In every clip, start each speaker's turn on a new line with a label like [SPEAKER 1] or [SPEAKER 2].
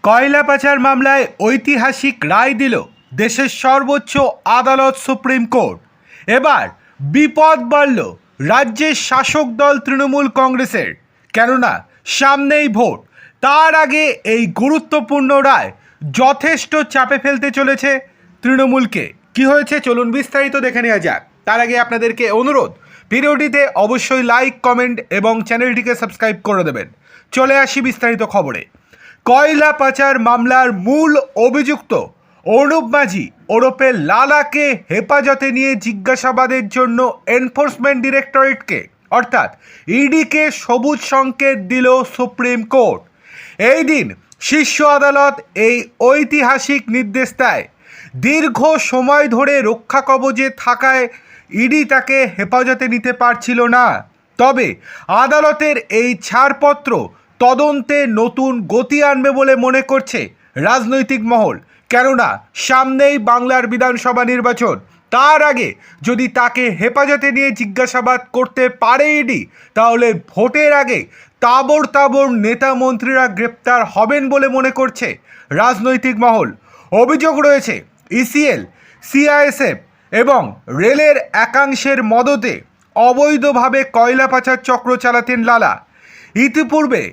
[SPEAKER 1] কয়লা পাচার মামলায় ঐতিহাসিক রায় দিল দেশের সর্বোচ্চ আদালত সুপ্রিম কোর্ট। এবার বিপদ বাড়ল রাজ্যের শাসক দল তৃণমূল কংগ্রেসের, কেননা সামনেই ভোট। তার আগে এই গুরুত্বপূর্ণ রায় যথেষ্ট চাপে ফেলতে চলেছে তৃণমূলকে। কি হয়েছে চলুন বিস্তারিত দেখে নেওয়া যাক। তার আগে আপনাদেরকে অনুরোধ, ভিডিওটিতে অবশ্যই লাইক, কমেন্ট এবং চ্যানেলটিকে সাবস্ক্রাইব করে দেবেন। চলে আসি বিস্তারিত খবরে। কয়লা পাচার মামলার মূল অভিযুক্ত অনুপ মাঝি ওরফে লালাকে হেফাজতে নিয়ে জিজ্ঞাসাবাদের জন্য এনফোর্সমেন্ট ডিরেক্টরেটকে অর্থাৎ ইডিকে সবুজ সংকেত দিল সুপ্রিম কোর্ট। এই দিন শীর্ষ আদালত এই ঐতিহাসিক নির্দেশ দেয়। দীর্ঘ সময় ধরে রক্ষা কবচে থাকায় ইডি তাকে হেফাজতে নিতে পারছিল না। তবে আদালতের এই ছাড়পত্র তদন্তে নতুন গতি আনবে বলে মনে করছে রাজনৈতিক মহল, কেননা সামনেই বাংলার বিধানসভা নির্বাচন। তার আগে যদি তাকে হেফাজতে নিয়ে জিজ্ঞাসাবাদ করতে পারে ইডি, তাহলে ভোটের আগে তাবড় তাবড় নেতা মন্ত্রীরা গ্রেপ্তার হবেন বলে মনে করছে রাজনৈতিক মহল। অভিযোগ রয়েছে ইসিএল, সিআইএসএফ এবং রেলের একাংশের মদতে অবৈধভাবে কয়লা পাচার চক্র চালাতেন লালা। ইতিপূর্বে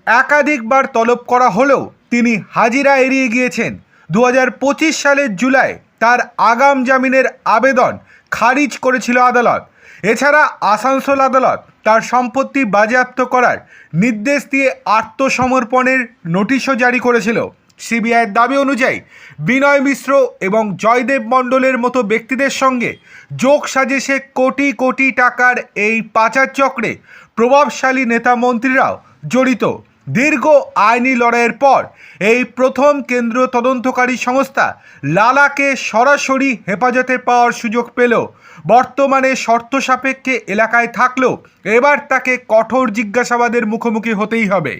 [SPEAKER 1] একাধিকবার তলব করা হলেও তিনি হাজিরা এড়িয়ে গিয়েছেন। 2025 সালের জুলাই তার আগাম জামিনের আবেদন খারিজ করেছিল আদালত। এছাড়া আসানসোল আদালত তার সম্পত্তি বাজেয়াপ্ত করার নির্দেশ দিয়ে আত্মসমর্পণের নোটিশও জারি করেছিল। সিবিআইয়ের দাবি অনুযায়ী বিনয় মিশ্র এবং জয়দেব মণ্ডলের মতো ব্যক্তিদের সঙ্গে যোগ সাজেশে কোটি কোটি টাকার এই পাচার চক্রে প্রভাবশালী নেতা মন্ত্রীরাও জড়িত। দীর্ঘ আইনি লড়াইয়ের পর এই প্রথম কেন্দ্রীয় তদন্তকারী সংস্থা লালাকে সরাসরি হেফাজতে পাওয়ার সুযোগ পেল। বর্তমানে শর্ত সাপেক্ষে এলাকায় থাকলেও এবার তাকে কঠোর জিজ্ঞাসাবাদের মুখোমুখি হতেই হবে।